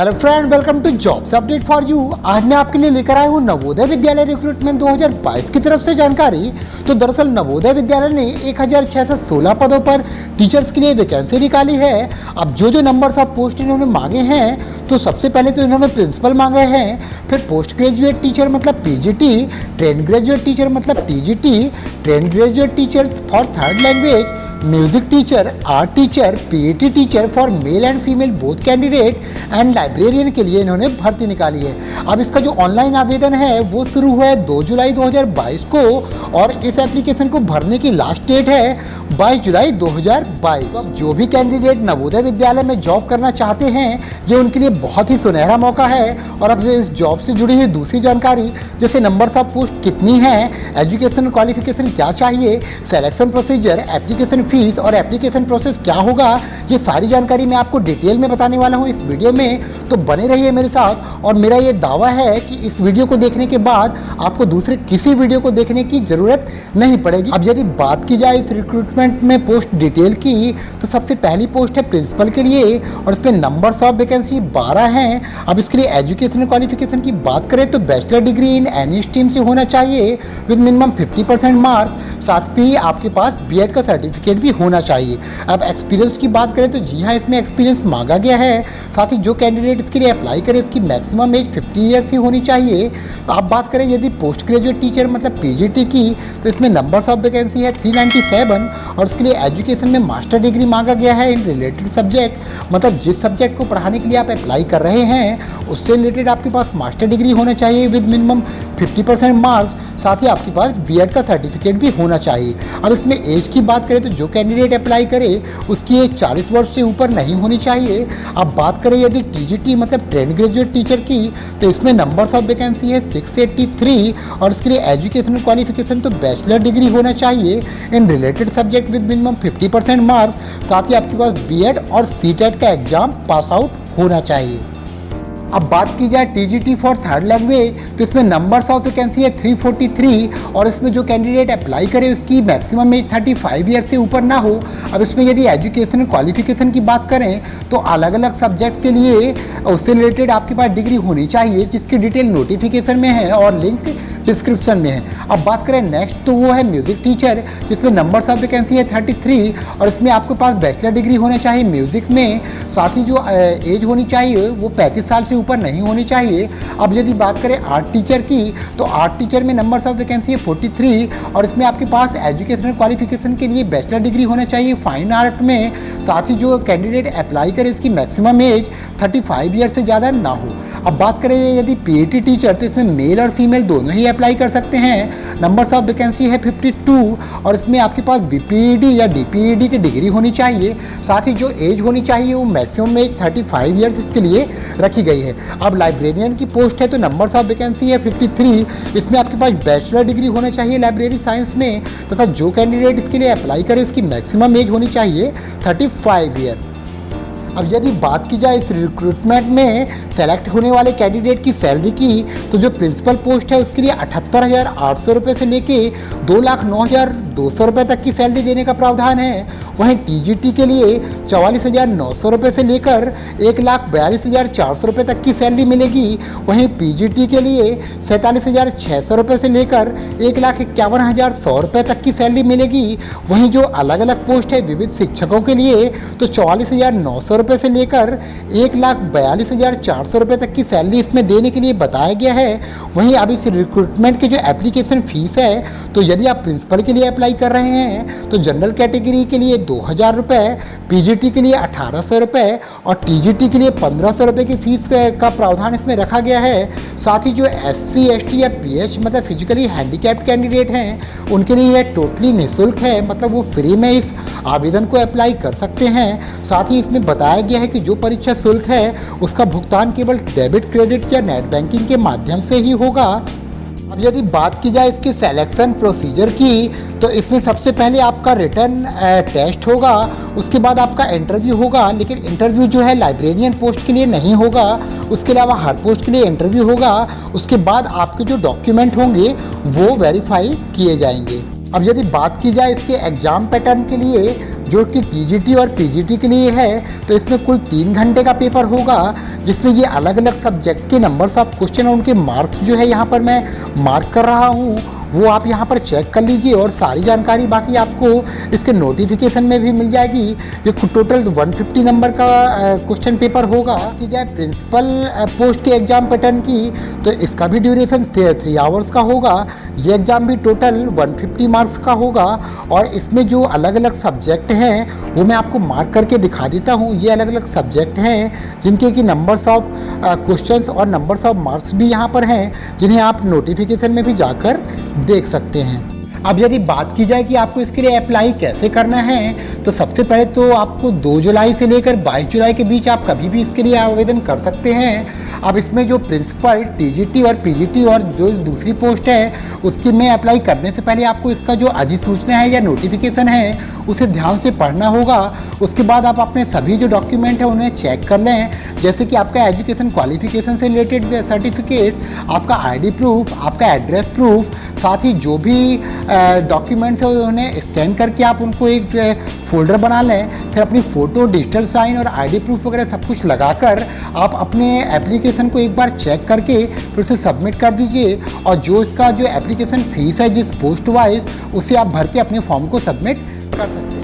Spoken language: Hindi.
Hello friend, welcome to jobs update for you. आज मैं आपके लिए लेकर आया हूँ नवोदय विद्यालय रिक्रूटमेंट 2022 की तरफ से जानकारी। तो दरअसल नवोदय विद्यालय ने 1616 पदों पर टीचर्स के लिए वैकेंसी निकाली है। अब जो नंबर्स ऑफ पोस्ट इन्होंने मांगे हैं, तो सबसे पहले तो इन्होंने प्रिंसिपल मांगे हैं, फिर पोस्ट ग्रेजुएट टीचर मतलब पीजीटी, ट्रेंड ग्रेजुएट टीचर मतलब TGT, trained graduate teacher for third language, music teacher, art teacher, PET teacher for male and female both candidate and librarian के लिए इन्होंने भर्ती निकाली है। अब इसका जो ऑनलाइन आवेदन है वो शुरू हुआ है 2 जुलाई 2022 को और इस एप्लीकेशन को भरने की लास्ट डेट है 22 जुलाई 2022। अब जो भी कैंडिडेट नवोदय विद्यालय में जॉब करना चाहते हैं, ये उनके लिए बहुत ही सुनहरा मौका है। और अब इस जॉब से जुड़ी हुई दूसरी जानकारी, जैसे नंबर्स ऑफ पोस्ट कितनी है, एजुकेशन क्वालिफिकेशन क्या चाहिए, सिलेक्शन प्रोसीजर, एप्लीकेशन फीस और एप्लीकेशन प्रोसेस क्या होगा, ये सारी जानकारी मैं आपको डिटेल में बताने वाला हूँ इस वीडियो में। तो बने रहिए मेरे साथ। और मेरा ये दावा है कि इस वीडियो को देखने के बाद आपको दूसरे किसी वीडियो को देखने की ज़रूरत नहीं पड़ेगी। अब यदि बात की जाए इस रिक्रूटमेंट में पोस्ट डिटेल की, तो सबसे पहली पोस्ट है प्रिंसिपल के लिए और इसमें नंबर्स ऑफ वैकेंसी 12 हैं। अब इसके लिए एजुकेशनल क्वालिफिकेशन की बात करें तो bachelor degree in any stream से होना चाहिए विद मिनिमम 50% मार्क। साथ ही आपके पास बीएड का सर्टिफिकेट भी होना चाहिए। अब एक्सपीरियंस की बात करें तो जी हाँ, इसमें एक्सपीरियंस मांगा गया है। साथ ही जो कैंडिडेट इसके लिए अप्लाई करे इसकी मैक्सिमम एज 50 ईयर्स ही होनी चाहिए। तो आप बात करें यदि पोस्ट ग्रेजुएट टीचर मतलब पीजीटी की, तो इसमें नंबर्स ऑफ वैकेंसी है 397 और इसके लिए एजुकेशन में मास्टर डिग्री मांगा गया है इन रिलेटेड सब्जेक्ट। मतलब जिस सब्जेक्ट को पढ़ाने के लिए आप अप्लाई कर रहे हैं उससे रिलेटेड आपके पास मास्टर डिग्री होना चाहिए विद मिनिमम 50% मार्क्स। साथ ही आपके पास बीएड का सर्टिफिकेट भी होना चाहिए। अब इसमें एज की बात करें तो जो कैंडिडेट अप्लाई करे उसकी एज 40 वर्ष से ऊपर नहीं होनी चाहिए। अब बात करें यदि टीजीटी मतलब ट्रेंड ग्रेजुएट टीचर की, तो इसमें नंबर्स ऑफ वैकेंसी है 683 और इसके लिए एजुकेशनल क्वालिफिकेशन तो बैचलर डिग्री होना चाहिए in related subject with minimum 50% marks. साथ ही आपके पास बीएड और सीटेट का एग्जाम पास आउट होना चाहिए। अब बात की जाए टीजीटी फॉर थर्ड लैंग्वेज, तो इसमें नंबर्स ऑफ वैकेंसी है 343 और इसमें जो कैंडिडेट अप्लाई करे उसकी मैक्सिमम एज 35 ईयर से ऊपर ना हो। अब इसमें यदि एजुकेशनल क्वालिफिकेशन की बात करें तो अलग अलग सब्जेक्ट के लिए उससे रिलेटेड आपके पास डिग्री होनी चाहिए, जिसकी डिटेल नोटिफिकेशन में है और लिंक डिस्क्रिप्शन में है। अब बात करें नेक्स्ट, तो वो है म्यूज़िक टीचर, जिसमें नंबर्स ऑफ वैकेंसी है 33 और इसमें आपके पास बैचलर डिग्री होना चाहिए म्यूज़िक में। साथ ही जो एज होनी चाहिए वो 35 साल से ऊपर नहीं होनी चाहिए। अब यदि बात करें आर्ट टीचर की, तो आर्ट टीचर में नंबर्स ऑफ वैकेंसी है 43 और इसमें आपके पास एजुकेशनल क्वालिफिकेशन के लिए बैचलर डिग्री होना चाहिए फाइन आर्ट में। साथ ही जो कैंडिडेट अप्लाई करे इसकी मैक्सिमम एज 35 ईयर से ज़्यादा ना हो। अब बात करें यदि पीईटी टीचर, तो इसमें मेल और फीमेल दोनों ही अप्लाई कर सकते हैं। नंबर्स ऑफ वैकेंसी है 52 और इसमें आपके पास बीपीईडी या डीपीईडी की डिग्री होनी चाहिए। साथ ही जो एज होनी चाहिए वो मैक्सिमम एज 35 ईयर्स इसके लिए रखी गई है। अब लाइब्रेरियन की पोस्ट है तो नंबर्स ऑफ वैकेंसी है 53, इसमें आपके पास बैचलर डिग्री होना चाहिए लाइब्रेरी साइंस में। तथा जो कैंडिडेट इसके लिए अप्लाई करे इसकी मैक्सिमम एज होनी चाहिए 35 ईयर। अब यदि बात की जाए इस रिक्रूटमेंट में सेलेक्ट होने वाले कैंडिडेट की सैलरी की, तो जो प्रिंसिपल पोस्ट है उसके लिए 78,800 रुपये से लेके 2,09,200 रुपये तक की सैलरी देने का प्रावधान है। वहीं टीजीटी के लिए 44,900 रुपये से लेकर 1,42,400 रुपये तक की सैलरी मिलेगी। वहीं पीजीटी के लिए 47,600 रुपये से लेकर 1,51,100 रुपये तक की सैलरी मिलेगी। वहीं जो अलग अलग पोस्ट है विविध शिक्षकों के लिए, तो 44,900 रुपये से लेकर 1,42,400 रुपये तक की सैलरी इसमें देने के लिए बताया गया है। वहीं अब इस रिक्रूटमेंट की जो एप्लीकेशन फीस है, तो यदि आप प्रिंसिपल के लिए अप्लाई कर रहे हैं तो जनरल कैटेगरी के लिए 2,000 रुपये, पीजीटी के लिए 1,800 रुपये और टीजीटी के लिए 1,500 रुपये की फीस का प्रावधान इसमें रखा गया है। साथ ही जो SC ST या PH मतलब फिजिकली हैंडीकैप्ड कैंडिडेट हैं उनके लिए यह टोटली निःशुल्क है, मतलब वो फ्री में इस आवेदन को अप्लाई कर सकते हैं। साथ ही इसमें बताया गया है कि जो परीक्षा शुल्क है उसका भुगतान केवल डेबिट, क्रेडिट या नेट बैंकिंग के माध्यम से ही होगा। अब यदि बात की जाए इसके सिलेक्शन प्रोसीजर की, तो इसमें सबसे पहले आपका रिटन टेस्ट होगा, उसके बाद आपका इंटरव्यू होगा। लेकिन इंटरव्यू जो है लाइब्रेरियन पोस्ट के लिए नहीं होगा, उसके अलावा हर पोस्ट के लिए इंटरव्यू होगा। उसके बाद आपके जो डॉक्यूमेंट होंगे वो वेरीफाई किए जाएंगे। अब यदि बात की जाए इसके एग्ज़ाम पैटर्न के लिए, जो कि टीजीटी और पीजीटी के लिए है। तो इसमें कुल 3 घंटे का पेपर होगा, जिसमें ये अलग अलग सब्जेक्ट के नंबर्स ऑफ क्वेश्चन और उनके मार्क्स जो है यहाँ पर मैं मार्क कर रहा हूँ, वो आप यहाँ पर चेक कर लीजिए। और सारी जानकारी बाकी आपको इसके नोटिफिकेशन में भी मिल जाएगी। ये टोटल 150 नंबर का क्वेश्चन पेपर होगा। की जाए प्रिंसिपल पोस्ट के एग्ज़ाम पैटर्न की, तो इसका भी ड्यूरेशन 3 आवर्स का होगा। ये एग्ज़ाम भी टोटल 150 मार्क्स का होगा। और इसमें जो अलग अलग सब्जेक्ट हैं वो मैं आपको मार्क करके दिखा देता हूँ। ये अलग अलग सब्जेक्ट हैं जिनके कि नंबर्स ऑफ क्वेश्चंस और नंबर्स ऑफ मार्क्स भी यहाँ पर हैं, जिन्हें आप नोटिफिकेशन में भी जाकर देख सकते हैं। अब यदि बात की जाए कि आपको इसके लिए अप्लाई कैसे करना है, तो सबसे पहले तो आपको 2 जुलाई से लेकर 22 जुलाई के बीच आप कभी भी इसके लिए आवेदन कर सकते हैं। अब इसमें जो प्रिंसिपल, टीजीटी और पीजीटी और जो दूसरी पोस्ट है उसकी में अप्लाई करने से पहले आपको इसका जो अधिसूचना है या नोटिफिकेशन है उसे ध्यान से पढ़ना होगा। उसके बाद आप अपने सभी जो डॉक्यूमेंट हैं उन्हें चेक कर लें, जैसे कि आपका एजुकेशन क्वालिफिकेशन से रिलेटेड सर्टिफिकेट, आपका आईडी प्रूफ, आपका एड्रेस प्रूफ, साथ ही जो भी डॉक्यूमेंट्स है उन्हें स्कैन करके आप उनको एक फोल्डर बना लें। फिर अपनी फ़ोटो, डिजिटल साइन और आईडी प्रूफ वगैरह सब कुछ लगाकर आप अपने एप्लीकेशन को एक बार चेक करके फिर उसे सबमिट कर दीजिए। और जो इसका जो एप्लीकेशन फ़ीस है जिस पोस्ट वाइज, उसे आप भर के अपने फॉर्म को सबमिट कर सकते हैं।